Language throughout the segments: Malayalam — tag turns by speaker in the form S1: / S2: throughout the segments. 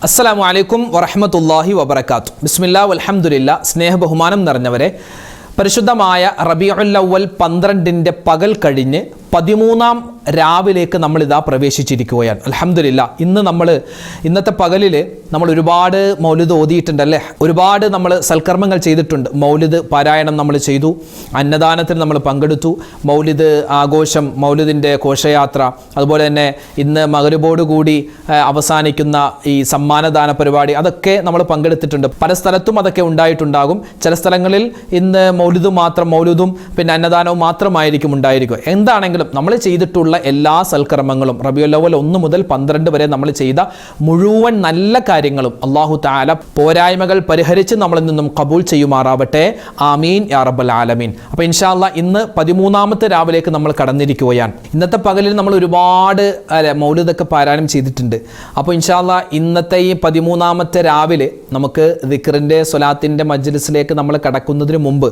S1: അസ്സലാമു അലൈക്കും വറഹ്മത്തുള്ളാഹി വബറകാത്തു. ബിസ്മില്ലാഹി വൽഹംദുലില്ലാ. സ്നേഹബഹുമാനം നിറഞ്ഞവരെ, പരിശുദ്ധമായ റബീഉൽ അവ്വൽ 12-ന്റെ പകൽ കഴിഞ്ഞ് 13-ാം രാവിലേക്ക് നമ്മളിതാ പ്രവേശിച്ചിരിക്കുകയാണ്. അൽഹംദുലില്ലാ. ഇന്നത്തെ പകലിൽ നമ്മൾ ഒരുപാട് മൗലിദ് ഓതിയിട്ടുണ്ടല്ലേ, ഒരുപാട് നമ്മൾ സൽക്കർമ്മങ്ങൾ ചെയ്തിട്ടുണ്ട്. മൗലിദ് പാരായണം നമ്മൾ ചെയ്തു, അന്നദാനത്തിൽ നമ്മൾ പങ്കെടുത്തു, മൗലിദ് ആഘോഷം, മൗലിദിൻ്റെ ഘോഷയാത്ര, അതുപോലെ തന്നെ ഇന്ന് മഗ്‌രിബോടുകൂടി അവസാനിക്കുന്ന ഈ സമ്മാനദാന പരിപാടി, അതൊക്കെ നമ്മൾ പങ്കെടുത്തിട്ടുണ്ട്. പല സ്ഥലത്തും അതൊക്കെ ഉണ്ടായിട്ടുണ്ടാകും. ചില സ്ഥലങ്ങളിൽ ഇന്ന് മൗലിദും പിന്നെ അന്നദാനവും മാത്രമായിരിക്കും ഉണ്ടായിരിക്കുക. എന്താണെങ്കിലും നമ്മൾ ചെയ്തിട്ടുള്ള എല്ലാ സൽക്കർമ്മങ്ങളും റബീഉൽ അവ്വൽ 1 മുതൽ 12 വരെ നമ്മൾ ചെയ്ത മുഴുവൻ നല്ല കാര്യങ്ങളും അല്ലാഹു തആല പോരായ്മകൾ പരിഹരിച്ച് നമ്മളിൽ നിന്നും ഖബൂൽ ചെയ്യുമാറാവട്ടെ. ആമീൻ യാ റബ്ബൽ ആലമീൻ. അപ്പോൾ ഇൻഷാ അല്ലാഹ് ഇന്ന് 13-ാമത്തെ രാവിലേക്ക് നമ്മൾ കടന്നിരിക്കുകയാണ്. ഇന്നത്തെ പകലിൽ നമ്മൾ ഒരുപാട് മൗലിദൊക്കെ പാരായണം ചെയ്തിട്ടുണ്ട്. അപ്പോൾ ഇൻഷാ അല്ലാഹ് ഇന്നത്തെ ഈ 13-ാമത്തെ രാവിലെ നമുക്ക് ദിക്റിൻ്റെ സ്വലാത്തിൻ്റെ മജ്ലിസിലേക്ക് നമ്മൾ കടക്കുന്നതിന് മുമ്പ്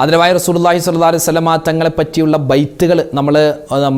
S1: അതിനവായ റസൂലുള്ളാഹി സ്വല്ലല്ലാഹു അലൈഹി വസല്ലമ തങ്ങളെ പറ്റിയുള്ള ബൈത്തുകൾ നമ്മൾ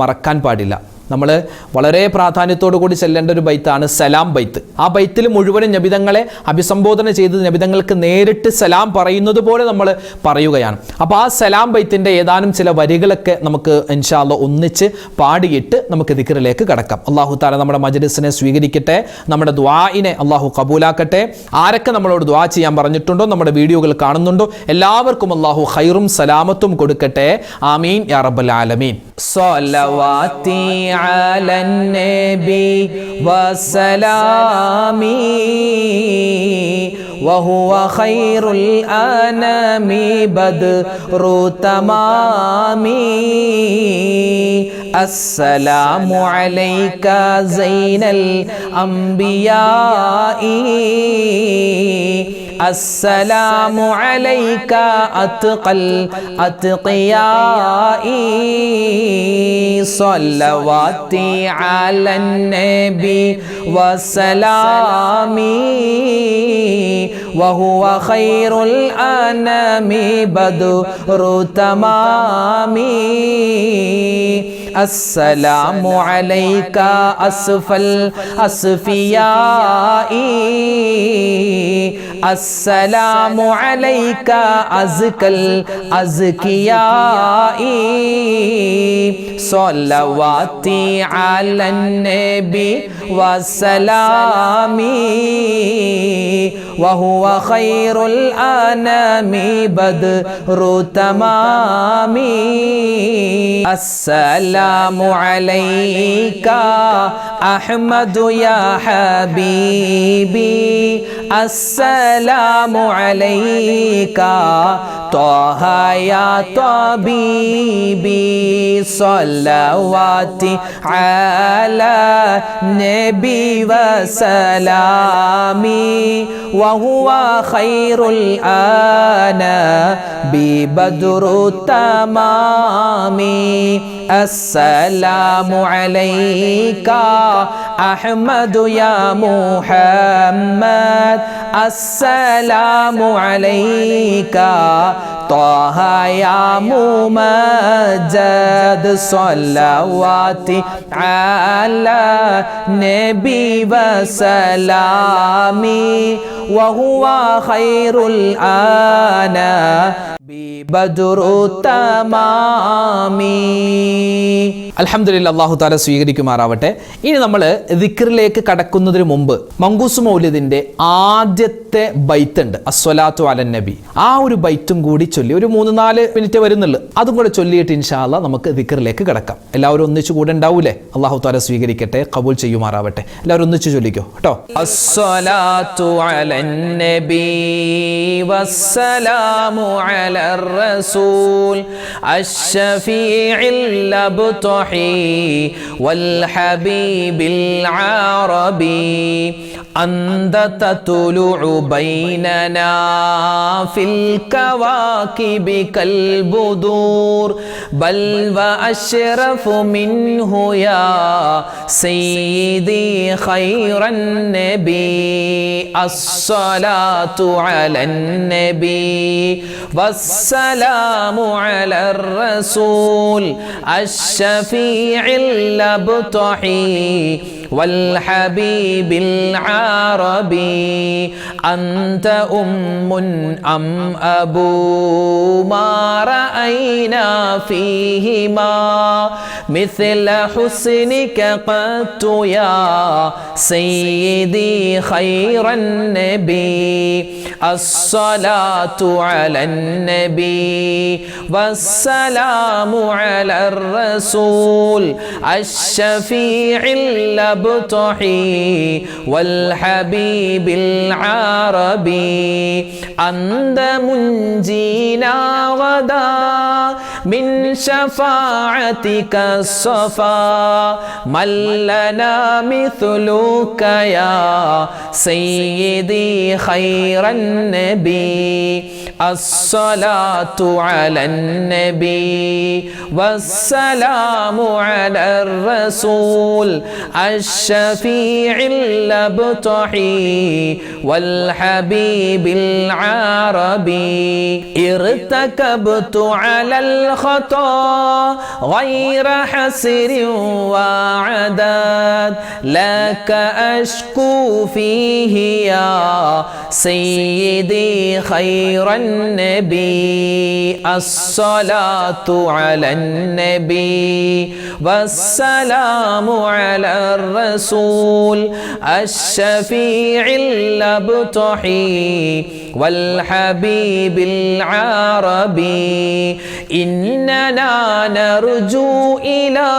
S1: മറക്കാൻ പാടില്ല. നമ്മൾ വളരെ പ്രാധാന്യത്തോടു കൂടി ചെല്ലേണ്ട ഒരു ബൈത്താണ് സലാം ബൈത്ത്. ആ ബൈത്തിൽ മുഴുവനും നബിതങ്ങളെ അഭിസംബോധന ചെയ്ത് നബിതങ്ങൾക്ക് നേരിട്ട് സലാം പറയുന്നത് പോലെ നമ്മൾ പറയുകയാണ്. അപ്പോൾ ആ സലാം ബൈത്തിൻ്റെ ഏതാനും ചില വരികളൊക്കെ നമുക്ക് ഇൻഷാ അല്ലാഹ് ഒന്നിച്ച് പാടിയിട്ട് നമുക്ക് ദിക്റിലേക്ക് കടക്കാം. അല്ലാഹു തആല നമ്മുടെ മജ്ലിസിനെ സ്വീകരിക്കട്ടെ, നമ്മുടെ ദുആഇനെ അല്ലാഹു കബൂലാക്കട്ടെ. ആരൊക്കെ നമ്മളോട് ദുആ ചെയ്യാൻ പറഞ്ഞിട്ടുണ്ടോ, നമ്മുടെ വീഡിയോകൾ കാണുന്നുണ്ടോ, എല്ലാവർക്കും അല്ലാഹു ഖൈറും സലാമത്തും കൊടുക്കട്ടെ. ആമീൻ യാ റബ്ബൽ ആലമീൻ. സ്വലവാത്തി على النبي وسلامي وهو خير الأنام بدر تمامي السلام عليك زين الأنبياء السلام عليك أتقى الأتقياء صلواتي على النبي وسلامي وهو خير الأنام بدر تمامي السلام عليك أسفى الأصفياء السلام عليك أزكى الأزكياء صلواتي على النبي وسلامي وهو خير الأنام بدر تمامي السلام عليك أحمد يا حبيبي السلام عليك طه يا طبيبي صلواتي على نبي وسلامي وهو خير الأنام بدر التمام السلام عليك أحمد يا محمد السلام عليك طه يا ممجد صلواتي على نبي وسلامي وهو خير الأنام بدر التمام. അൽഹംദുലില്ലാഹ്, അല്ലാഹു തആല സ്വീകരിക്കുമാറാവട്ടെ. ഇനി നമ്മൾ ദിക്റിലേക്ക് കടക്കുന്നതിന് മുമ്പ് മങ്കൂസ് മൗലിദിന്റെ ആദ്യത്തെ ബൈത്ത് ഉണ്ട്, അസ്സലാത്തു അലൻ നബി. ആ ഒരു ബൈത്തും കൂടി ചൊല്ലി ഒരു 3-4 മിനിറ്റ് വരുന്നുള്ളൂ. അതും കൂടെ ചൊല്ലിയിട്ട് ഇൻഷാ അല്ലാഹ് നമുക്ക് ദിക്റിലേക്ക് കടക്കാം. എല്ലാവരും ഒന്നിച്ചു കൂടെ ഉണ്ടാവൂലേ? അല്ലാഹു തആല സ്വീകരിക്കട്ടെ, ഖബൂൽ ചെയ്യുമാറാവട്ടെ. എല്ലാവരും ഒന്നിച്ചു ചൊല്ലിക്കോ കേട്ടോ. അസ്സലാത്തു അലൻ നബി വസ്സലാമു അലർ റസൂൽ അശ്ശഫീഇൽ അബ്തഹി والحبيب العربي أنت تطلع بيننا في الكواكب كالبدور بل وأشرف منه يا سيدي خير النبي الصلاة على النبي والسلام والسلام على الرسول الشفيع الأبطحي والحبيب العربي أنت أم أم أبو ما رأينا فيهما مثل حسنك قط يا سيدي خير النبي الصلاة على النبي والسلام على الرسول الشفيع الأبطحي والحبيب العربي أنت منجينا غدا من شفاعتك الصفا من لنا مثلك يا سيدي خير النبي الصلاة على النبي والسلام على الرسول الشفيع الأبطحي والحبيب العربي ارتكبت على الخطا غير حسر وعداد لك أشكو فيه يا سيدي خير النبي الصلاة على النبي والسلام على الرسول الشفيع الأبطحي والحبيب العربي إننا نرجو إلى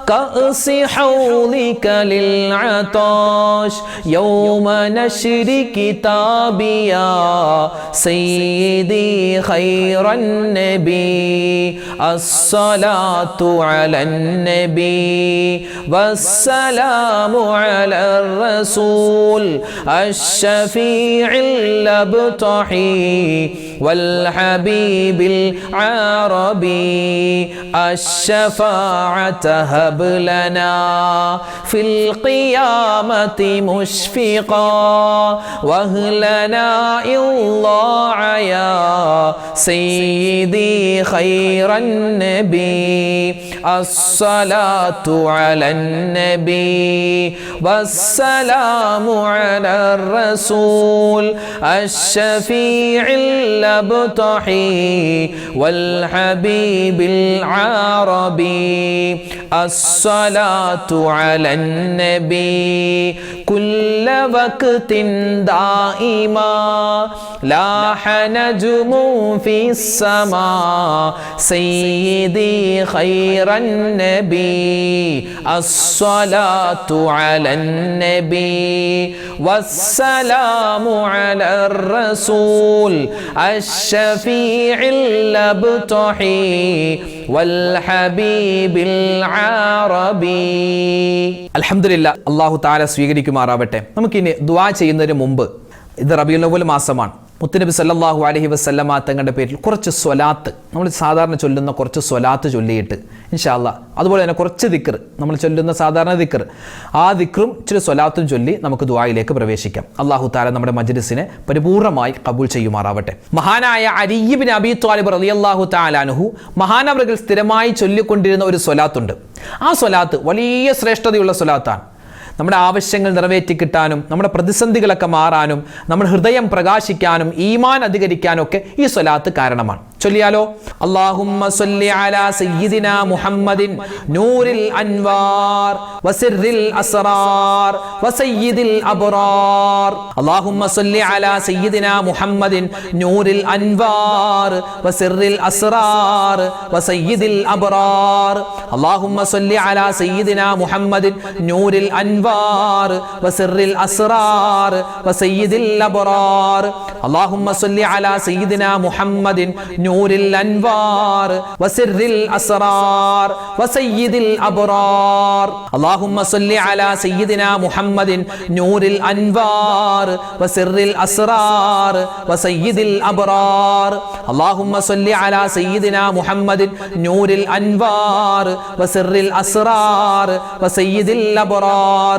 S1: كأس حوضك للعطاش يوم نشر كتابي يا سيدي خير النبي الصلاة على النبي والسلام على الرسول الشفيع الأبطحي والحبيب العربي الشفاعة هب لنا في القيامة مشفقا واهلنا الله يا سيدي خير النبي الصلاة على النبي والسلام على الرسول الشفيع الأبطحي والحبيب العربي الصلاة على النبي كل وقت دائما لاح نجم في السماء سيدي خير النبي الصلاة على النبي والسلام على الرسول الشفيع الأبطحي والحبيب العربي അൽഹംദുലില്ലാ അല്ലാഹു തആല സ്വീകരിക്കുമാറാവട്ടെ. നമുക്കിനി ദുആ ചെയ്യുന്നതിന് മുമ്പ് ഇത് റബീഉൽ അവ്വൽ മാസമാണ്. മുത്തുനബി സല്ലല്ലാഹു അലൈഹി വസല്ലമ തങ്ങളുടെ പേരിൽ കുറച്ച് സ്വലാത്ത് നമ്മൾ സാധാരണ ചൊല്ലുന്ന കുറച്ച് സ്വലാത്ത് ചൊല്ലിയിട്ട് ഇൻഷാ അല്ലാഹ് അതുപോലെ തന്നെ കുറച്ച് ദിക്ർ നമ്മൾ ചൊല്ലുന്ന സാധാരണ ദിക്ർ ആ ദിക്റും ഇച്ചിരി സ്വലാത്തും ചൊല്ലി നമുക്ക് ദുആയിലേക്ക് പ്രവേശിക്കാം. അല്ലാഹു തആല നമ്മുടെ മജ്ലിസിനെ പരിപൂർണമായി കബൂൽ ചെയ്യുമാറാവട്ടെ. മഹാനായ അലി ഇബ്നു അബീ ത്വാലിബ് റളിയല്ലാഹു തആല അൻഹു മഹാനവറുകൾ സ്ഥിരമായി ചൊല്ലിക്കൊണ്ടിരുന്ന ഒരു സ്വലാത്തുണ്ട്. ആ സ്വലാത്ത് വലിയ ശ്രേഷ്ഠതയുള്ള സ്വലാത്താണ്. നമ്മുടെ ആവശ്യങ്ങൾ നിറവേറ്റി കിട്ടാനും നമ്മുടെ പ്രതിസന്ധികളൊക്കെ മാറാനും നമ്മുടെ ഹൃദയം പ്രകാശിക്കാനും ഈമാൻ അധികരിക്കാനും ഒക്കെ ഈ സ്വലാത്ത് കാരണമാണ്. ചൊല്ലിയാലോ? അല്ലാഹുമ്മ സ്വല്ലി അലാ സയ്യിദിനാ മുഹമ്മദിൻ നൂറിൽ അൻവാർ വസിറിൽ അസ്റാർ വസയ്യിദിൽ അബ്റാർ. അല്ലാഹുമ്മ സ്വല്ലി അലാ സയ്യിദിനാ മുഹമ്മദിൻ നൂറിൽ അൻവാർ വസിറിൽ അസ്റാർ വസയ്യിദിൽ അബ്റാർ. അല്ലാഹുമ്മ സ്വല്ലി അലാ സയ്യിദിനാ മുഹമ്മദിൻ നൂറിൽ അൻവാർ വസിറിൽ അസ്റാർ വസയ്യിദിൽ അബ്റാർ. അല്ലാഹുമ്മ സ്വല്ലി അലാ സയ്യിദിനാ മുഹമ്മദിൻ نور الأنوار وسر الأسرار وسيد الأبرار. اللهم صل على سيدنا محمد نور الأنوار وسر الأسرار وسيد الأبرار. اللهم صل على سيدنا محمد نور الأنوار وسر الأسرار وسيد الأبرار.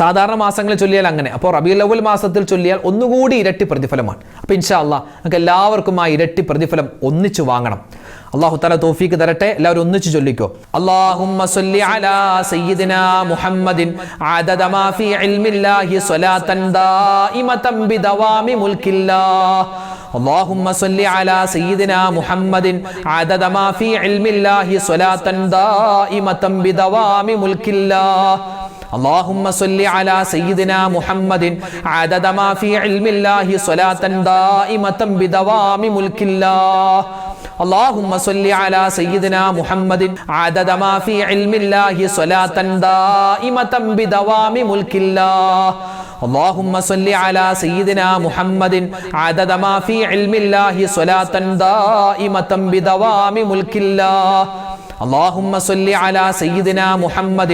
S1: സാധാരണ മാസങ്ങളിൽ ചൊല്ലിയാൽ അങ്ങനെ. അപ്പോൾ റബീഉൽ അവ്വൽ മാസത്തിൽ ചൊല്ലിയാൽ ഒന്നുകൂടി ഇരട്ടി പ്രതിഫലമാണ്. അപ്പോൾ ഇൻഷാ അല്ലാഹ് നമുക്ക് എല്ലാവർക്കും ആ ഇരട്ടി പ്രതിഫലം ഒന്നിച്ചു വാങ്ങണം. അല്ലാഹു തആല തൗഫീഖ് തരട്ടെ. എല്ലാവരും ഒന്നിച്ചു ചൊല്ലിക്കോ. അല്ലാഹുമ്മ സ്വല്ലി അലാ സയ്യിദിനാ മുഹമ്മദിൻ അദദ മാ ഫീ ഇൽമില്ലാഹി സ്വലാത്തൻ ദായിമതൻ ബിദവാമി മുൽക്കില്ലാഹ്. اللهم صل على سيدنا محمد عدد ما في علم الله صلاة دائمة بدوام ملك الله. اللهم صل على سيدنا محمد عدد ما في علم الله صلاة دائمة بدوام ملك الله. اللهم صل على سيدنا محمد عدد ما في علم الله صلاة دائمة بدوام ملك الله. اللهم صل على سيدنا محمد عدد ما في علم الله صلاة دائمة بدوام ملك الله. اللهم صل على سيدنا محمد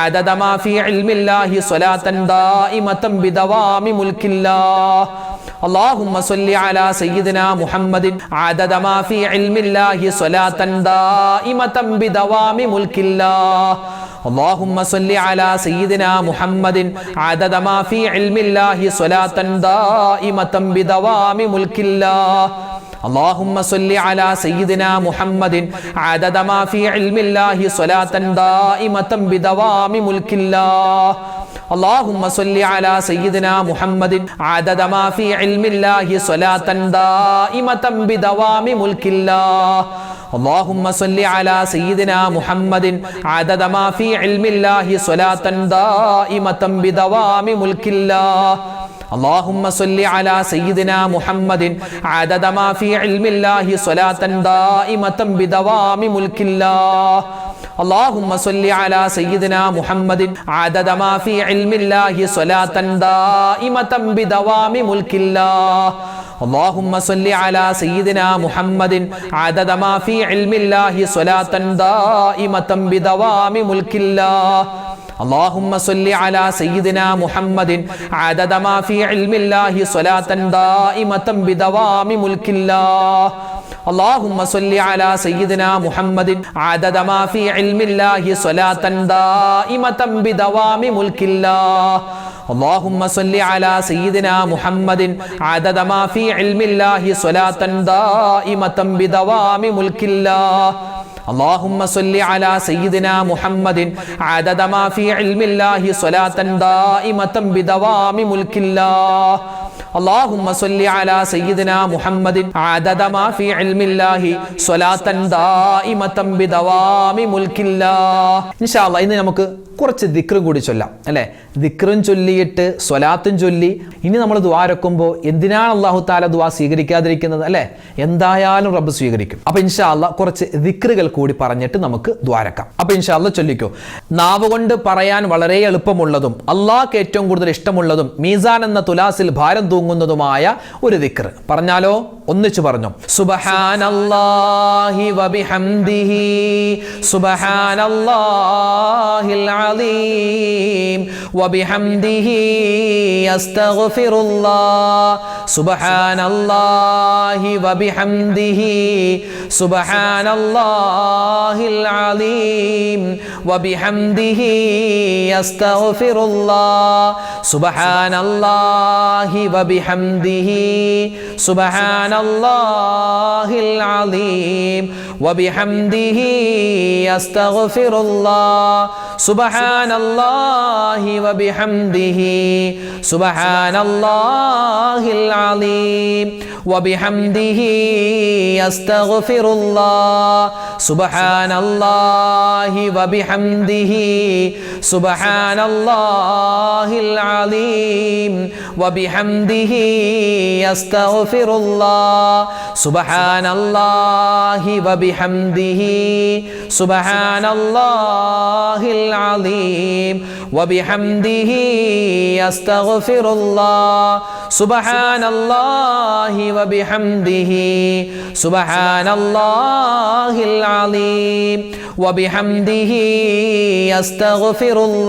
S1: عدد ما في علم الله صلاة دائمة بدوام ملك الله. اللهم صل على سيدنا محمد عدد ما في علم الله صلاة دائمة بدوام ملك الله. اللهم صل على سيدنا محمد عدد ما في علم الله صلاة دائمة بدوام ملك الله. اللهم صل على سيدنا محمد عدد ما في علم الله صلاة دائمة بدوام ملك الله. اللهم صل على سيدنا محمد عدد ما في علم الله صلاة دائمة بدوام ملك الله. اللهم صل على سيدنا محمد عدد ما في علم الله صلاة دائمة بدوام ملك الله. اللهم صل على سيدنا محمد عدد ما في علم الله صلاة دائمة بدوام ملك الله. اللهم صل على سيدنا محمد عدد ما في علم الله صلاة دائمة بدوام ملك الله. اللهم صل على سيدنا محمد عدد ما في علم الله صلاة دائمة بدوام ملك الله. اللهم صل على سيدنا محمد عدد ما في علم الله صلاة دائمة بدوام ملك الله. اللهم صل على سيدنا محمد عدد ما في علم الله صلاة دائمة بدوام ملك الله. اللهم صل على سيدنا محمد عدد ما في علم الله صلاة دائمة بدوام ملك الله. اللهم صل على سيدنا محمد عدد ما في علم الله صلاة دائمة بدوام ملك الله. اللهم صل على سيدنا محمد عدد ما في علم الله صلاة دائمة بدوام ملك الله. إن شاء الله ഇന്ന് നമുക്ക് കുറച്ച് ദിക്റും കൂടി ചൊല്ലാം അല്ലേ. ദിക്റും ചൊല്ലിയിട്ട് സ്വലാത്തും ചൊല്ലി ഇനി നമ്മൾ ദുആ രക്കുമ്പോൾ എന്തിനാണ് അല്ലാഹു തആല ദുആ സ്വീകരിക്കാതിരിക്കുന്നത് അല്ലേ? എന്തായാലും റബ്ബ് സ്വീകരിക്കും. അപ്പോൾ ഇൻഷാ അല്ലാഹ് കുറച്ച് ദിക്റുകൾ കൂടി പറഞ്ഞിട്ട് നമുക്ക് ദുആ രക്കാം. അപ്പോൾ ഇൻഷാ അല്ലാഹ് ചൊല്ലിക്കോ. നാവ് കൊണ്ട് പറയാൻ വളരെ എളുപ്പമുള്ളതും അല്ലാഹ്ക്ക് ഏറ്റവും കൂടുതൽ ഇഷ്ടമുള്ളതും മീസാൻ എന്ന തുലാസിൽ ഭാരം തൂങ്ങുന്നതുമായ ഒരു ദിക്ർ പറഞ്ഞാലോ? ഒന്നിച്ചു പറഞ്ഞു. സുബ്ഹാനല്ലാഹി വബിഹംദിഹി സുബ്ഹാനല്ലാഹിൽ അലീം വബിഹംദിഹി അസ്തഗ്ഫിറുല്ലാഹ് സുബ്ഹാനല്ലാഹി വബിഹംദിഹി സുബ്ഹാനല്ലാഹിൽ അലീം വബിഹംദിഹി അസ്തഗ്ഫിറുല്ലാഹ് സുബ്ഹാനല്ലാഹി വബിഹംദിഹി സുബ്ഹാനല്ലാഹിൽ അലീം വബിഹംദിഹി അസ്തഗ്ഫിറുല്ലാഹ് സുബ്ഹാനല്ലാഹി വബിഹംദിഹി സുബ്ഹാനല്ലാഹിൽ അലീം വബിഹംദിഹി അസ്തഗ്ഫിറുല്ലാഹ് സുബ്ഹാനല്ലാഹി വബിഹംദിഹി സുബ്ഹാനല്ലാഹിൽ അലീം വബിഹംദിഹി അസ്തഗ്ഫിറുല്ലാഹ് സുബ്ഹാനല്ലാഹി വബിഹംദിഹി സുബ്ഹാനല്ലാഹിൽ അലീം വബിഹംദിഹി അസ്തഗ്ഫിറുല്ലാഹ് സുബ്ഹാനല്ലാഹി വബിഹംദിഹി സുബ്ഹാനല്ലാഹിൽ അലീം വബിഹംദിഹി അസ്തഗ്ഫിറുല്ലാഹ്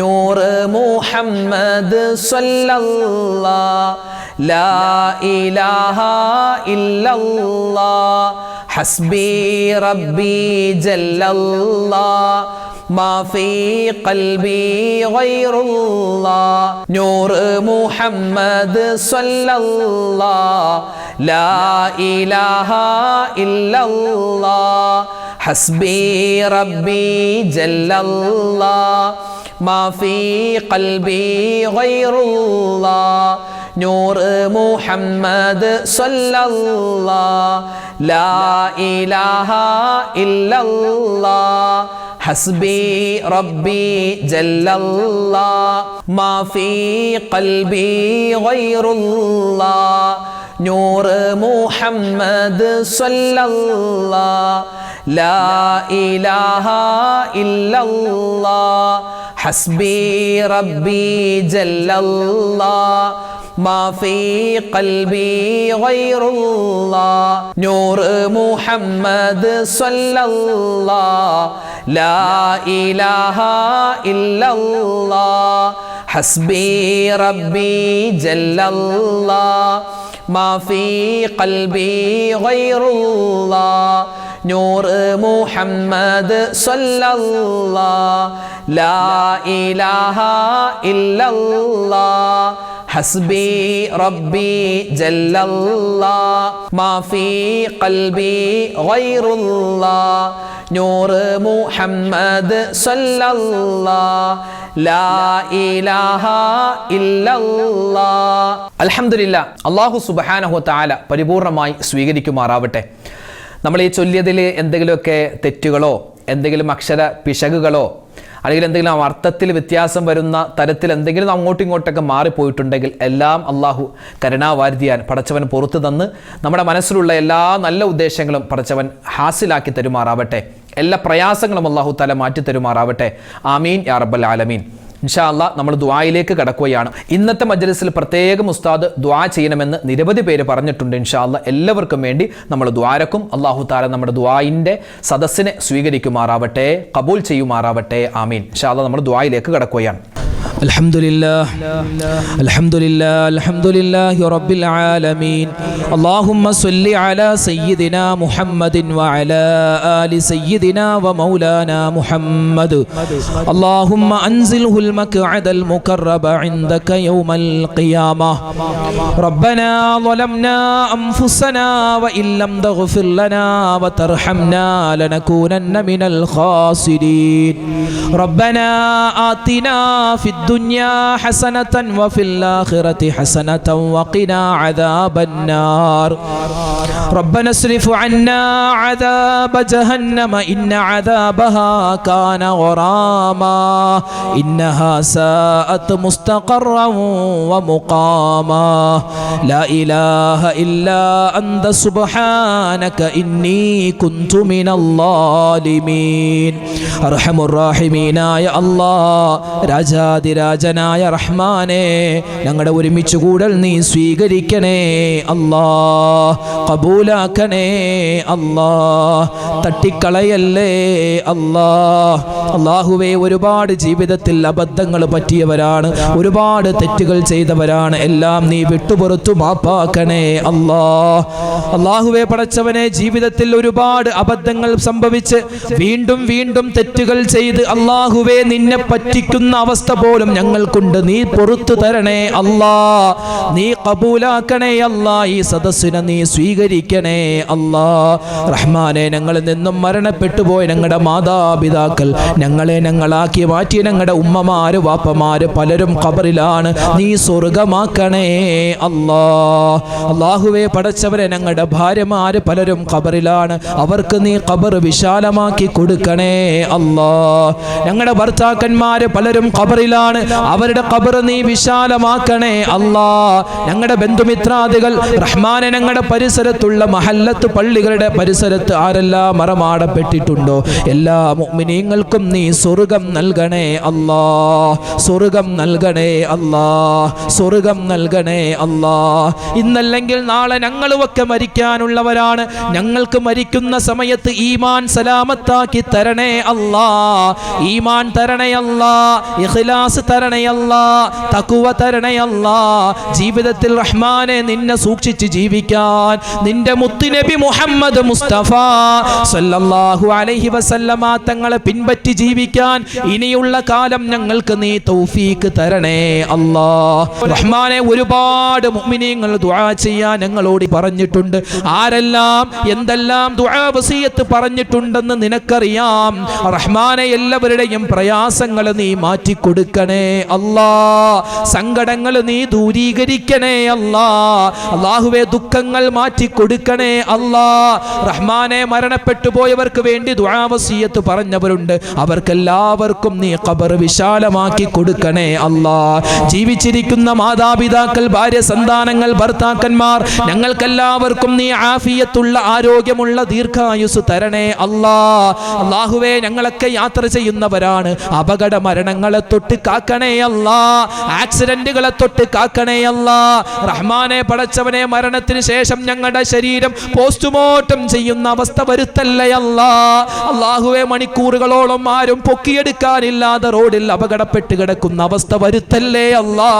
S1: നൂറ് മുഹമ്മദ് സല്ലല്ലാഹ് ലാ ഇലാഹ ഇല്ലല്ലാഹ് ഹസ്ബി റബ്ബി ജല്ലല്ലാഹ് മാ ഫീ ഖൽബി ഗൈറുല്ലാഹ് നൂറ് മുഹമ്മദ് സല്ലല്ലാഹ് ലാ ഇലാഹ ഇല്ലല്ലാഹ് ഹസ്ബി റബ്ബി ജല്ലല്ലാഹ് മാ ഫീ ഖൽബി ഗൈറുല്ലാഹ് നൂറ് മുഹമ്മദ് സല്ലല്ലാഹ് ലാ ഇലാഹ ഇല്ലല്ലാഹ് ഹസ്ബി റബ്ബി ജല്ലല്ലാഹ് മാ ഫീ ഖൽബി ഗൈറുല്ലാഹ് നൂറ് മുഹമ്മദ് സല്ലല്ലാഹ് ലാ ഇലാഹ ഇല്ലല്ലാഹ് ഹസ്ബി റബ്ബി ജല്ലല്ലാഹ് മാ ഫീ ഖൽബി ഗൈറുല്ലാഹ് നൂറ് മുഹമ്മദ് സല്ലല്ലാഹ് ലാ ഇലാഹ ഇല്ലല്ലാഹ് ഹസ്ബി റബ്ബി ജല്ലല്ലാഹ് മാ ഫീ ഖൽബി ഗൈറുല്ലാഹ് നൂറ് മുഹമ്മദ് സല്ലല്ലാഹ് ലാ ഇലാഹ ഇല്ലല്ലാഹ് ഹസ്ബി റബ്ബി ജല്ലല്ലാഹ് മാ ഫീ ഖൽബി ഗൈറുല്ലാഹ് നൂറ് മുഹമ്മദ് സല്ലല്ലാഹ് ലാ ഇലാഹ ഇല്ലല്ലാഹ്. അൽഹംദുലില്ലാഹ്, അല്ലാഹു സുബ്ഹാനഹു വ തആല പരിപൂർണമായി സ്വീകരിക്കുമാറാവട്ടെ. നമ്മൾ ഈ ചൊല്ലിയതിൽ എന്തെങ്കിലുമൊക്കെ തെറ്റുകളോ എന്തെങ്കിലും അക്ഷര പിശകുകളോ അല്ലെങ്കിൽ എന്തെങ്കിലും അർത്ഥത്തിൽ വ്യത്യാസം വരുന്ന തരത്തിൽ എന്തെങ്കിലും അങ്ങോട്ടും ഇങ്ങോട്ടൊക്കെ മാറിപ്പോയിട്ടുണ്ടെങ്കിൽ എല്ലാം അള്ളാഹു കരുണാവാരിധിയാൻ പടച്ചവൻ പുറത്തു തന്ന് നമ്മുടെ മനസ്സിലുള്ള എല്ലാ നല്ല ഉദ്ദേശങ്ങളും പടച്ചവൻ ഹാസിലാക്കി തരുമാറാവട്ടെ. എല്ലാ പ്രയാസങ്ങളും അള്ളാഹു തആല മാറ്റി തരുമാറാവട്ടെ. ആമീൻ യാ റബ്ബൽ ആലമീൻ. ഇൻഷാ അല്ലാഹ് നമ്മൾ ദുആയിലേക്ക് കടക്കുകയാണ്. ഇന്നത്തെ മജ്ലിസിൽ പ്രത്യേകം ഉസ്താദ് ദുആ ചെയ്യണമെന്ന് നിരവധി പേര് പറഞ്ഞിട്ടുണ്ട്. ഇൻഷാ അല്ലാഹ് എല്ലാവർക്കും വേണ്ടി നമ്മൾ ദുആരക്കും. അല്ലാഹു തആല നമ്മുടെ ദുആയിൻ്റെ സദസ്സിനെ സ്വീകരിക്കുമാറാവട്ടെ, ഖബൂൽ ചെയ്യുമാറാവട്ടെ. ആമീൻ. ഇൻഷാ അല്ലാഹ് നമ്മൾ ദുആയിലേക്ക് കടക്കുകയാണ്.
S2: الحمد لله رب العالمين. اللهم صل على سيدنا محمد وعلى آل سيدنا ومولانا محمد. اللهم أنزله المقعد المقرب عندك يوم القيامة. ربنا ظلمنا أنفسنا وإن لم تغفر لنا وترحمنا لنكونن من الخاسرين. ربنا آتنا في الدنيا حسنة وفي الآخرة حسنة وقنا عذاب النار. ربنا اصرف عنا عذاب جهنم إن عذابها كان غراما إنها ساءت مستقرا ومقاما. لا إله إلا أنت سبحانك إني كنت من الظالمين. أرحم الراحمين يا الله. രാജാതിരാജനായ റഹ്മാനെ, ഞങ്ങളുടെ ഒരുമിച്ച് കൂടൽ നീ സ്വീകരിക്കണേ അല്ലാ, കബൂലാക്കണേ അല്ലാ, തട്ടിക്കളയല്ലേ അല്ലാ. അല്ലാഹുവേ, ഒരുപാട് ജീവിതത്തിൽ അബദ്ധങ്ങൾ പറ്റിയവരാണ്, ഒരുപാട് തെറ്റുകൾ ചെയ്തവരാണ്. എല്ലാം നീ വിട്ടുപുറത്തു മാപ്പാക്കണേ അല്ലാ. അല്ലാഹുവേ പടച്ചവനെ, ജീവിതത്തിൽ ഒരുപാട് അബദ്ധങ്ങൾ സംഭവിച്ച് വീണ്ടും വീണ്ടും തെറ്റുകൾ ചെയ്ത് അല്ലാഹുവേ നിന്നെ പറ്റിക്കുന്ന അവസ്ഥ പോലും ഞങ്ങൾക്കുണ്ട്. നീ പുറത്തു തരണേ അല്ലാ, നീ കബൂലാക്കണേ അല്ലാ. ഈ സദസ്സിനെ നീ സ്വീകരിക്കണേ അല്ലാ. റഹ്മാനെ, ഞങ്ങളിൽ നിന്നും മരണപ്പെട്ടു പോയ ഞങ്ങളുടെ മാതാപിതാക്കൾ, ഞങ്ങളെ ഞങ്ങളാക്കി മാറ്റിയ ഞങ്ങളുടെ ഉമ്മമാര് വാപ്പമാര് പലരും ഖബറിലാണ്. നീ സ്വർഗമാക്കണേ അല്ലാ. അല്ലാഹുവേ പടച്ചവരെ, ഞങ്ങളുടെ ഭാര്യമാര് പലരും ഖബറിലാണ്. അവർക്ക് നീ ഖബർ വിശാലമാക്കി കൊടുക്കണേ അല്ലാ. ഞങ്ങളുടെ ഭർത്താക്കന്മാര് പലരും ഖബറിലാണ്, അവരുടെ ഖബർ നീ വിശാലമാക്കണേ അല്ലാ. ഞങ്ങളുടെ ബന്ധുമിത്രാദികൾ റഹ്മാനെ, ഞങ്ങളുടെ പരിസരത്തുള്ള മഹല്ലത്ത് പള്ളികളുടെ പരിസരത്ത് ആരെല്ലാം മറമാടപ്പെട്ടിട്ടുണ്ടോ എല്ലാ മുഅ്മിനീങ്ങൾക്കും നീ സ്വർഗം നൽകണേ അല്ലാ, സ്വർഗം നൽകണേ അല്ലാ, സ്വർഗം നൽകണേ അല്ലാ. ഇന്നല്ലെങ്കിൽ നാളെ ഞങ്ങളുമൊക്കെ മരിക്കാനുള്ളവരാണ്. ഞങ്ങൾക്ക് മരിക്കുന്ന സമയത്ത് ഈമാൻ സലാമത്താക്കി തരണേ അല്ലാ, ഈമാൻ തരണേ അല്ലാ, ഇഖ്ലാസ് തരണേ അല്ലാ, തഖ്വ തരണേ അല്ലാ. ജീവിതത്തിൽ റഹ്മാനെ നിന്നെ സൂക്ഷിച്ച് ജീവിക്കാൻ, നിന്റെ മുത്തുനബി മുഹമ്മദ് മുസ്തഫ സല്ലല്ലാഹു അലൈഹി വസല്ലമ തങ്ങളെ പിൻപറ്റി ജീവിക്കാൻ ഇനിയുള്ള കാലം ഞങ്ങൾക്ക് നീ തൗഫീക്ക് തരണേ അല്ലാ. റഹ്മാനെ ഒരുപാട് മുഅ്മിനീങ്ങൾ ദുആ ചെയ്യാൻ ഞങ്ങളോട് പറഞ്ഞിട്ടുണ്ട്. ആരെല്ലാം എന്തെല്ലാം ദുആ വസിയത്ത് പറഞ്ഞിട്ടുണ്ടെന്ന് നിനക്കറിയാം. റഹ്മാനെ എല്ലാവരുടെയും പ്രയാസങ്ങൾ നീ മാറ്റിക്കൊടുക്കണേ അല്ലാ, സങ്കടങ്ങൾ നീ ദൂരീകരിക്കണേ അല്ലാ. അല്ലാഹുവേ ദുഃഖങ്ങൾ മാറ്റിക്കൊടുക്കണേ അല്ലാ. റഹ്മാനെ മരണപ്പെട്ടു പോയവർക്ക് വേണ്ടി ദുആ വസിയത്ത് പറഞ്ഞവരുണ്ട്. അവർക്കെല്ലാവർക്കും നീ ഖബർ വിശാലമാക്കി കൊടുക്കണേ അല്ലാ. ജീവിച്ചിരിക്കുന്ന മാതാപിതാക്കൾ, ഭാര്യ, സന്താനങ്ങൾ, ഭർത്താക്കന്മാർ, ഞങ്ങൾക്കെല്ലാവർക്കും നീ ആഫിയത്തുള്ള ആരോഗ്യമുള്ള ദീർഘായുസ് തരണേ അല്ലാ. അല്ലാഹുവേ ഞങ്ങളൊക്കെ യാത്ര ചെയ്യുന്നവരാണ്. അപകട മരണങ്ങളെ തൊട്ട് കാക്കണേ അല്ലാ, ആക്സിഡന്റുകളെ തൊട്ട് കാക്കണേ അല്ലാ. റഹ്മാനെ പടച്ചവനെ മരണത്തിന് ശേഷം ഞങ്ങളുടെ ശരീരം പോസ്റ്റ്മോർട്ടം ചെയ്യുന്ന അവസ്ഥ വരുത്തല്ലേ അല്ലാ. അല്ലാഹുവേ മണിക്കൂറുകളോളം ആരും പൊക്കിയെടുക്കാനില്ലാതെ റോഡിൽ അപകടപ്പെട്ട് കിടക്കുന്ന അവസ്ഥ വരുത്തല്ലേ അല്ലാ.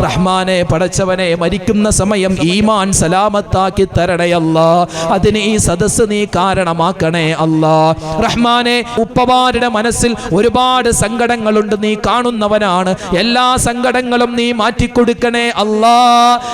S2: റഹ്മാനെ പടച്ചവനെ മരിക്കുന്ന സമയം ഈമാൻ സലാമത്താക്കി തരണേ അല്ലാ. അതിന് ഈ സദസ്സ് നീ കാരണമാക്കണേ അല്ലാ. റഹ്മാനെ ഉപ്പമാരുടെ മനസ്സിൽ ഒരുപാട് സങ്കടങ്ങളുണ്ട്, നീ കാണുന്നവനാണ്. എല്ലാ സങ്കടങ്ങളും നീ മാറ്റിക്കൊടുക്കണേ അല്ലാ.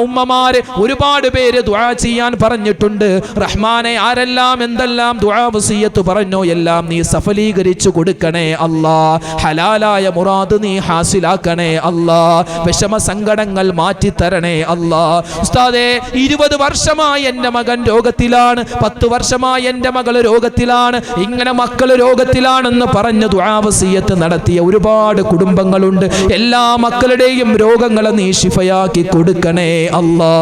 S2: ഉമ്മമാര് ഒരുപാട് പേര് ദുആ ചെയ്യാൻ പറഞ്ഞിട്ടുണ്ട്. റഹ്മാനെ ആരെല്ലാം എന്തെല്ലാം ദുആ വസിയത്ത് പറഞ്ഞോ എല്ലാം നീ സഫലീകരിച്ചു കൊടുക്കണേ അല്ലാ. ഹലാലായ മുറാദ് നീ ഹാസിലാക്കണേ അല്ലാ. വിഷമ സങ്കടങ്ങൾ മാറ്റി തരണേ അല്ലാ. ഉസ്താദേ 20 വർഷമായി എൻ്റെ മകൻ രോഗത്തിലാണ്, 10 വർഷമായി എൻ്റെ മകൾ രോഗത്തിലാണ്, ഇങ്ങനെ മക്കൾ രോഗത്തിലാണെന്ന് പറഞ്ഞ് ദുആ വസിയത്ത് നടത്തിയ ഒരുപാട് കുടുംബങ്ങളുണ്ട്. എല്ലാ മക്കളുടെയും രോഗങ്ങളെ നീ ശിഫയാക്കി കൊടുക്കണേ അല്ലാ.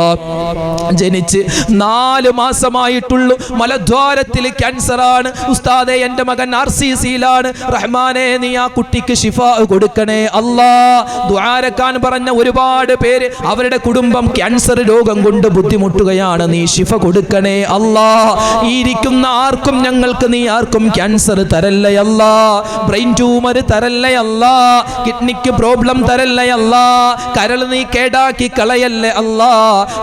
S2: ജനിച്ച് 4 മാസമായിട്ടുള്ളൂ, മലദ്വാരത്തിൽ ക്യാൻസറാണ് ഉസ്താദേ. എൻ്റെ മകൻ RCCയിലാണ്. റഹ്മാനെ നീ ആ കുട്ടിക്ക് ശിഫ കൊടുക്കണേ അല്ലാ. ദുആരക്കാൻ പറഞ്ഞ ഒരുപാട് പേര് അവരുടെ കുടുംബം ക്യാൻസർ രോഗം കൊണ്ട് ബുദ്ധിമുട്ടുകയാണ്. നീ ശിഫ കൊടുക്കണേ അല്ലാ. ഈ ഇരിക്കുന്ന ആർക്കും ഞങ്ങൾക്ക് നീ ആർക്കും ക്യാൻസർ തരല്ലേ അല്ലാ, ബ്രെയിൻ ട്യൂമർ തരല്ലേ അല്ലാ, കിഡ്നിക്ക് പ്രോബ്ലം തരല്ലേ അല്ലാ, കരൾ നീ കേടാക്കി കളയല്ലേ അല്ലാ.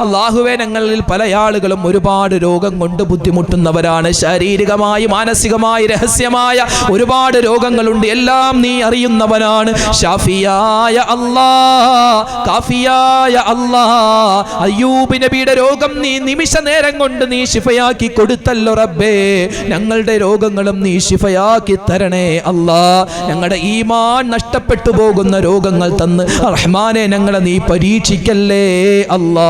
S2: അല്ലാഹുവേ ഞങ്ങളിൽ പല ആളുകളും ഒരുപാട് രോഗം കൊണ്ട് ബുദ്ധിമുട്ടുന്നവരാണ്. ശാരീരികമായി, മാനസികമായി, രഹസ്യമായ ഒരുപാട് രോഗങ്ങളുണ്ട്. എല്ലാം നീ അറിയുന്നവനാണ്. ഷാഫിയായ അല്ലാ, കാഫിയായ അല്ലാ. അയ്യൂബ് നബിയുടെ രോഗം നീ നിമിഷ നേരം കൊണ്ട് നീ ശിഫയാക്കി കൊടുത്തല്ലോ റബ്ബേ. ഞങ്ങളുടെ രോഗങ്ങളും നീ ശിഫയാക്കി തരണേ അല്ലാ. ഞങ്ങളുടെ ഈമാൻ നഷ്ടപ്പെട്ടു പോകുന്ന രോഗങ്ങൾ തന്ന് റഹ്മാനെ ഞങ്ങളെ നീ പരീക്ഷിക്കല്ലേ അല്ലാ.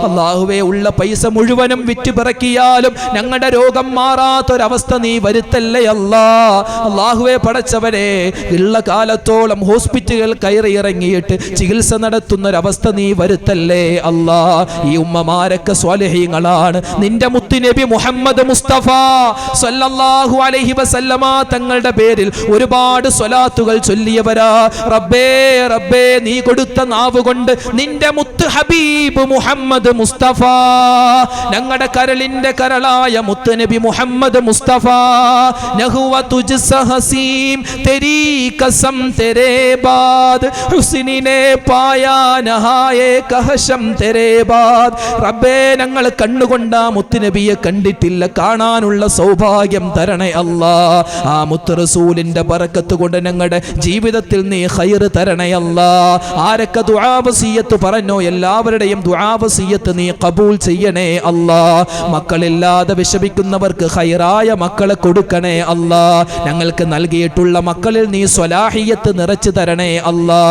S2: അല്ലാഹുവേ ഉള്ള പൈസ മുഴുവനും വിറ്റുപിറക്കിയാലും ഞങ്ങളുടെ രോഗം മാറാത്തൊരവസ്ഥ നീ വരുത്തല്ലേ അല്ലാ. അല്ലാഹുവേ പടച്ചവനെ ഉള്ള കാലത്തോളം ഹോസ്പിറ്റലുകൾ കയറി ഇറങ്ങിയിട്ട് ചികിത്സ നടത്തുന്നൊരവസ്ഥ നീ വരുത്തല്ലേ അല്ലാ. ഈ ഉമ്മമാരൊക്കെ സ്വാലിഹീങ്ങളാണ്. നിന്റെ മുത്തുനബി മുഹമ്മദ് മുസ്തഫ സല്ലല്ലാഹു അലൈഹി വസല്ലമ തങ്ങളുടെ പേരിൽ ഒരുപാട് സ്വലാത്തുകൾ ചൊല്ലിയവരാ. റബ്ബേ റബ്ബേ നീ കൊടുത്ത നാവ് കൊണ്ട് നിന്റെ മുത്ത് ഹബീബ് മുഹമ്മദ് മുസ്തഫ, ഞങ്ങളുടെ കരളിന്റെ കരളായ മുത്തുനബി മുഹമ്മദ് മുസ്തഫ, നഹുവ തുജ്സ ഹസീം തെരീ കസം തെരേ ബാദ് ഹുസ്നിനെ പായാ നഹായേ കഹശം തെരേ ബാദ്. റബ്ബേ ഞങ്ങൾ കണ്ണുകൊണ്ടാ മുത്തുനബിയെ കണ്ടിട്ടില്ല, കാണാനുള്ള സൗഭാഗ്യം തരണേ അല്ലാ. ആ മുത്ത് റസൂലിന്റെ ബറക്കത്ത് കൊണ്ട് ഞങ്ങളുടെ ജീവിതത്തിൽ നീ ഖൈർ തരണേ അല്ലാ. ആരൊക്കെ ദുആ വസിയത്ത് പറഞ്ഞോ എല്ലാവരുടെയും ദുആ വസിയത്ത് നീ ഖബൂൽ ചെയ്യണേ അല്ലാ. മക്കളില്ലാതെ വിഷമിക്കുന്നവർക്ക് ഖൈറായ മക്കളെ കൊടുക്കണേ അല്ലാ. ഞങ്ങൾക്ക് നൽകിയിട്ടുള്ള മക്കളിൽ നീ സ്വലാഹിയത്ത് നിറച്ചു തരണേ അല്ലാ.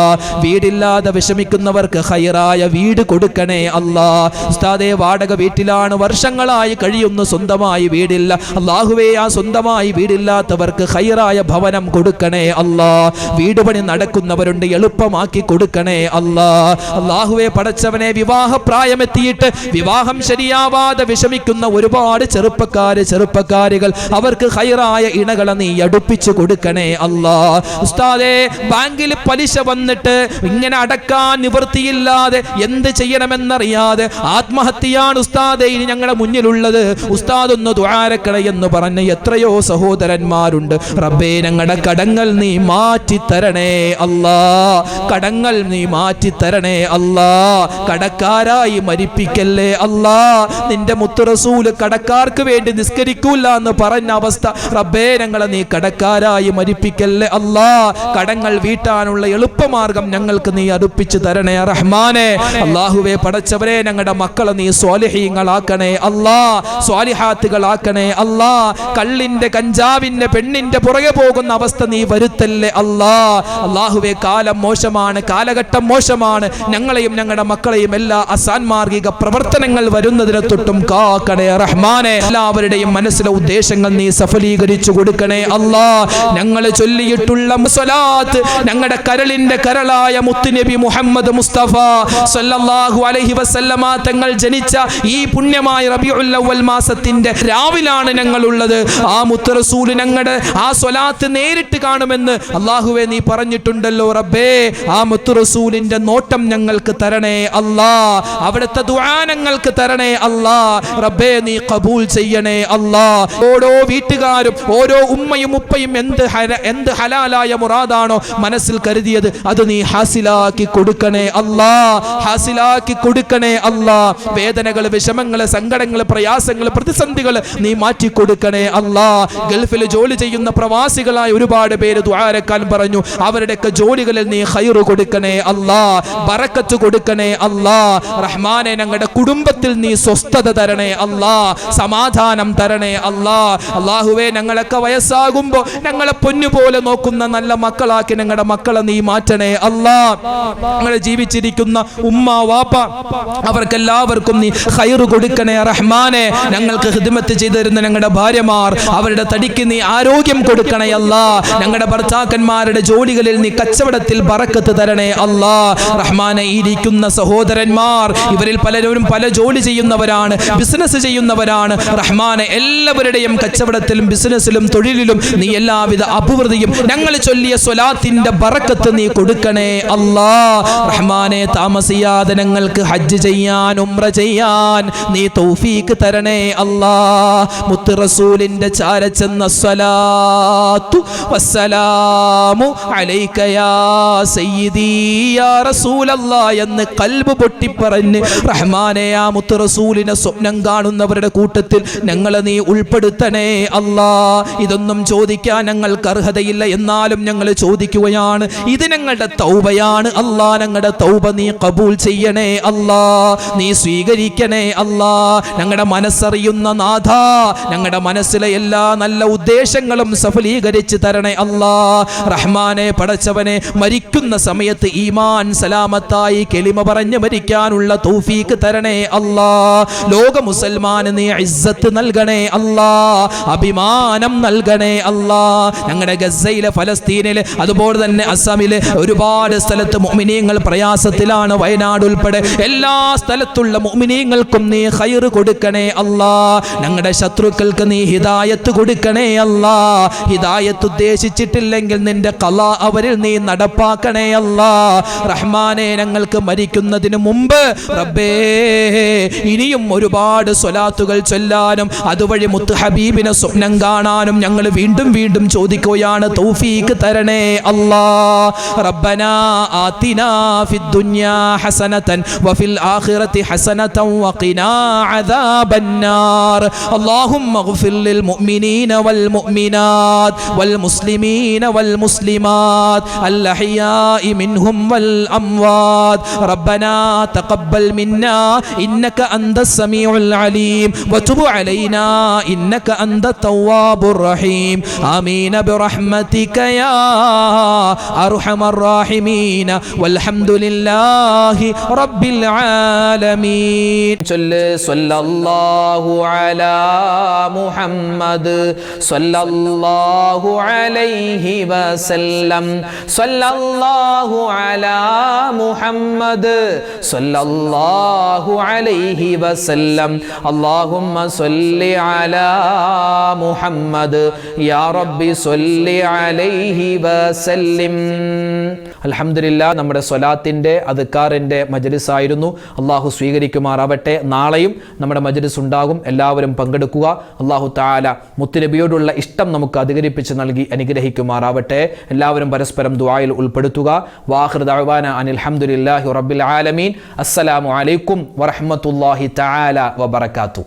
S2: വീടില്ലാതെ വിഷമിക്കുന്നവർക്ക് ഖൈറായ വീട് കൊടുക്കണേ അല്ലാ. ഉസ്താദേ വാടക വീട്ടിലാണ് വർഷങ്ങളായി കഴിയുന്ന, സ്വന്തമായി വീടില്ല. അല്ലാഹുവേ ആ സ്വന്തമായി വീടില്ലാത്തവർക്ക് ഖൈറായ ഭവനം കൊടുക്കണേ അല്ലാ. വീട് പണി നടക്കുന്നവരുണ്ട്, എളുപ്പമാക്കി കൊടുക്കണേ അല്ലാ. അല്ലാഹുവേ പടച്ചവനെ വിവാഹപ്രായമെത്തിയിട്ട് വിവാഹം ശരിയാവാതെ വിഷമിക്കുന്ന ഒരുപാട് ചെറുപ്പക്കാരികൾ അവർക്ക് ഖൈറായ ഇണകളെ നീ അടുപ്പിച്ചു കൊടുക്കണേ അല്ലാ. ഉസ്താദേ, ബാങ്കിൽ പലിശ വന്നിട്ട് ഇങ്ങനെ അടക്കാൻ നിവൃത്തിയില്ലാതെ എന്ത് ചെയ്യണമെന്നറിയാതെ ആത്മഹത്യയാണ് ഉസ്താദേ ഇനി ഞങ്ങളുടെ മുന്നിലുള്ളത്, ഉസ്താദ് ഒന്ന് ദുആരക്കണേ എന്ന് പറഞ്ഞ എത്രയോ സഹോദരന്മാരുണ്ട്. റബ്ബേ, ഞങ്ങളുടെ കടങ്ങൾ നീ മാറ്റി തരണേ അല്ലാ, കടങ്ങൾ നീ മാറ്റി തരണേ അല്ലാ. കടക്കാരായി മരിപ്പിക്കല്ലേ അല്ലാ. നിന്റെ മുത്ത് റസൂൽ കടക്കാർക്ക് വേണ്ടി നിസ്കരിക്കൂല എന്ന് പറഞ്ഞ അവസ്ഥ റബ്ബേ, ഞങ്ങളെ നീ കടക്കാരായി മരിപ്പിക്കല്ലേ അല്ലാ. കടങ്ങൾ വീട്ടാനുള്ള എളുപ്പമാർഗം ഞങ്ങൾക്ക് നീ അടുപ്പിച്ചു തരണേ റഹ്മാനെ. അല്ലാഹുവേ, പടച്ചവരെ, ഞങ്ങളുടെ മക്കളെ നീ സ്വാലിഹീങ്ങളാക്കണേ അല്ലാ, സ്വാലിഹാത്തുകളാക്കണേ അല്ലാ. കള്ളിന്റെ, കഞ്ചാവിന്റെ, പെണ്ണിന്റെ പുറകെ പോകുന്ന അവസ്ഥ നീ വരുത്തല്ലേ അല്ലാ. അല്ലാഹുവേ, കാലം മോശമാണ്, കാലഘട്ടം മോശമാണ്. ഞങ്ങളെയും ഞങ്ങളുടെ മക്കളെയും എല്ലാ അസാൻമാർഗിക പ്രവർത്തനങ്ങൾ വരുന്നതിനെ തൊട്ടും കാക്കണേ റഹ്മാനെ. എല്ലാവരുടെയും മനസ്സിലെ ഉദ്ദേശങ്ങൾ നീ സഫലീകരിച്ചു കൊടുക്കണേ അല്ലാ. ഞങ്ങൾ ചൊല്ലിയിട്ടുള്ള സ്വലാത്ത് ഞങ്ങളുടെ കരളിന്റെ കരളായ മുത്തുനബി മുഹമ്മദ് മുസ്തഫ സല്ലല്ലാഹു അലൈഹി വസല്ലമ തങ്ങൾ ജനിച്ച ഈ പുണ്യമായ റബീഉൽ അവ്വൽ മാസത്തിന്റെ രാവിലാണ് ഞങ്ങളുള്ളത്. ആ മുത്ത് റസൂൽ ഞങ്ങളുടെ ആ സ്വലാത്ത് നേരിട്ട് കാണുമെന്ന് അല്ലാഹുവേ നീ പറഞ്ഞിട്ടുണ്ടല്ലോ റബ്ബേ. ആ മുത്ത് റസൂലിന്റെ നോട്ടം ഞങ്ങൾക്ക് തരണേ അല്ലാ, അവിടുത്തെ ദുആ ഞങ്ങൾക്ക് തരണേ അല്ലാ. റബ്ബേ, നീ ഖബൂൽ ചെയ്യണേ അല്ലാ. ഓരോ വീട്ടുകാരും ഓരോ ഉമ്മയും ഉപ്പയും എന്ത് ഹലാലായ മുറാദാണോ മനസ്സിൽ കരുതിയത് അത് നീ ഹാസിലാക്കി കൊടുക്കണേ അല്ലാ, ഹാസിലാക്കി കൊടുക്കണേ അല്ലാ. വേദനകൾ, വിഷമങ്ങൾ, സങ്കടങ്ങൾ, പ്രയാസങ്ങൾ, പ്രതിസന്ധികൾ നീ മാറ്റി കൊടുക്കണേ അല്ലാ. ഗൾഫിൽ ജോലി ചെയ്യുന്ന പ്രവാസികളായ ഒരുപാട് പേര് ദുആരക്കാൻ പറഞ്ഞു. അവരുടെയൊക്കെ ജോലികളിൽ നീ ഖൈർ കൊടുക്കണേ അല്ലാ, ബറക്കത്ത് കൊടുക്കണേ അല്ലാ. റഹ്മാനെ, ഞങ്ങളുടെ കുടുംബത്തിൽ നീ സ്വസ്ഥത തരണേ അല്ലാ, സമാധാനം തരണേ അല്ലാ. അല്ലാഹുവേ, ഞങ്ങളൊക്കെ വയസ്സാകുമ്പോ ഞങ്ങളെ പൊന്നുപോലെ നോക്കുന്ന നല്ല മക്കളാക്കി ഞങ്ങളുടെ മക്കളെ നീ മാറ്റണേ അല്ലാ. ഞങ്ങളെ ജീവിച്ചിരിക്കുന്ന ഉമ്മ വാപ്പ അവർക്കെല്ലാവർക്കും നീ ഖൈർ കൊടുക്കണേ റഹ്മാനെ. ഞങ്ങൾക്ക് ഖിദ്മത്ത് ചെയ്തു തരുന്ന ഞങ്ങളുടെ ഭാര്യമാർ, അവരുടെ തടിക്ക് നീ ആരോഗ്യം കൊടുക്കണേ അല്ലാ. ഞങ്ങളുടെ ഭർത്താക്കന്മാരുടെ ജോലികളിൽ നീ കച്ചവടത്തിൽ ബറക്കത്ത് തരണേ അല്ലാ. റഹ്മാനെ, ഇരിക്കുന്ന സഹോദരന്മാർ ഇവരിൽ പലരും പല ജോലി ചെയ്യുന്നവരാണ്, ബിസിനസ് ചെയ്യുന്നവരാണ്. റഹ്മാനെ, എല്ലാവരുടെയും കച്ചവടത്തിലും ബിസിനസ്സിലും തൊഴിലിലും നീ എല്ലാവിധ അഭിവൃദ്ധിയും ഞങ്ങൾ ചൊല്ലിയ സ്വലാത്തിന്റെ ബറക്കത്ത് നീ കൊടുക്കണേ അല്ലാ. റഹ്മാനെ, താമസിയാതെ ഞങ്ങൾക്ക് ഹജ്ജ് ചെയ്യാൻ, ഉംറ ചെയ്യാൻ നീ തൗഫീക്ക് തരണേ അല്ലാ. മുത്ത് റസൂലിന്റെ ചാരച്ചെന്ന സ്വലാത്തു വസ്സലാമു അലൈക യാ സയ്യിദി യാ റസൂലല്ലാഹ് എന്ന് കൽബ് പൊട്ടിപ്പറഞ്ഞ് റഹ്മാനെ, ആ മുത്ത് റസൂലിനെ സ്വപ്നം കാണുന്നവരുടെ കൂട്ടത്തിൽ ഞങ്ങളെ നീ ഉൾപ്പെടുത്തണേ അല്ലാ. ഇതൊന്നും ചോദിക്കാൻ ഞങ്ങൾക്ക് അർഹതയില്ല, എന്നാലും ഞങ്ങൾ ചോദിക്കുകയാണ്. ഇത് ഞങ്ങളുടെ തൗബയാണ് അല്ലാ. ഞങ്ങളുടെ തൗബ നീ ഖബൂൽ ചെയ്യണേ അല്ലാ, നീ സ്വീകരിക്കണേ അല്ലാ. ഞങ്ങളുടെ മനസ്സറിയുന്ന നാഥ, ഞങ്ങളുടെ മനസ്സിലെ എല്ലാ നല്ല ഉദ്ദേശങ്ങളും സഫലീകരിച്ച് തരണേ അല്ലാ. റഹ്മാനെ, പടച്ചവനെ, മരിക്കുന്ന സമയത്ത് ഈമാൻ സലാമത്തായി കെളിമ പറഞ്ഞ് മരിക്കാനുള്ള തൗഫീക്ക് തരണേ അല്ലാ. ലോക മുസൽമാന് നീ ഇസ്സത്ത് നൽകണേ അല്ലാ, അഭിമാനം നൽകണേ അല്ലാ. ഞങ്ങളുടെ ഗസയിലെ, ഫലസ്തീനിലെ, അതുപോലെ തന്നെ അസമിലെ ഒരുപാട് സ്ഥലത്ത് മുഅ്മിനീങ്ങൾ പ്രയാസത്തിലാണ്. വയനാട് ഉൾപ്പെടെ എല്ലാ സ്ഥലത്തുള്ള മുഅ്മിനീങ്ങൾക്കും നീ ഖൈർ കൊടുക്കണേ അല്ലാ. ഞങ്ങളുടെ ശത്രുക്കൾക്ക് നീ ഹിദായത്ത് കൊടുക്കണേ അല്ലാ. ഹിദായത്ത് ഉദ്ദേശിച്ചിട്ടില്ലെങ്കിൽ നിന്റെ ഖലാ അവരിൽ നീ നടപ്പാക്കണേ അല്ലാ. റഹ്മാനെ, ഞങ്ങൾക്ക് മരിക്കുന്നതിന് മുമ്പ് റബ്ബേ ഇനിയും ഒരുപാട് സ്വലാത്തുകൾ ചൊല്ലാനും അതുവഴി മുത്ത് ഹബീബിനെ സ്വപ്നം കാണാനും ഞങ്ങൾ വീണ്ടും വീണ്ടും ചോദിക്കുകയാണ്. തൗഫീക്ക് തരണേ അല്ലാ. റബ്ബനാ ആതിനാ ഫിദ്ദുനിയാ ഹസനതൻ വഫിൽ ആഖിറതി ഹസനതൻ വഖിനാ അദാബന്നാർ. അല്ലാഹുമ്മഗ്ഫിർ ലിൽ മുഅ്മിനീന വൽ മുഅ്മിനാത് വൽ മുസ്ലിമീന വൽ മുസ്ലിമാത് അൽ അഹ്യാഇ മിൻഹും വൽ അംവാത്. റബ്ബനാ തഖബ്ബൽ മിന്നാ ഇന്നക അന്തസ് സമീഉൽ അലീം വതുബ് അലൈനാ ഇന്നക അന്തത് തവ്വാബുർ റഹീം. ആമീൻ ബിറഹ്മതിക യാ അർഹമർ റഹീമീൻ വൽഹംദുലില്ലാഹി റബ്ബിൽ ആലമീൻ. സ്വല്ലല്ലാഹു അലാ മുഹമ്മദ് സ്വല്ലല്ലാഹു അലൈഹി വസല്ലം. സ്വല്ലല്ലാഹു അലാ മുഹമ്മദ് സ്വല്ലല്ലാഹു അലൈഹി വസല്ലം. അല്ലാഹുമ്മ സ്വല്ലി അലാ മുഹമ്മദ് യാ റബ്ബി
S1: സ്വല്ലി അലൈഹി വസല്ലിം. അൽഹംദുലില്ലാ, നമ്മുടെ സ്വലാത്തിൻ്റെ അദ്കാറിൻ്റെ മജ്ലിസ് ആയിരുന്നു. അള്ളാഹു സ്വീകരിക്കുമാറാവട്ടെ. നാളെയും നമ്മുടെ മജ്ലിസ് ഉണ്ടാകും, എല്ലാവരും പങ്കെടുക്കുക. അള്ളാഹു തആല മുത്തുനബിയോടുള്ള ഇഷ്ടം നമുക്ക് അധികരിപ്പിച്ച് നൽകി അനുഗ്രഹിക്കുമാറാവട്ടെ. എല്ലാവരും പരസ്പരം ദുആയിൽ ഉൾപ്പെടുത്തുക. വാഖിറു ദഅവാന അനിൽ ഹംദുലില്ലാഹി റബ്ബിൽ ആലമീൻ. അസ്സലാമു അലൈക്കും വറഹ്മത്തുള്ളാഹി തആല വബറകാതുഹു.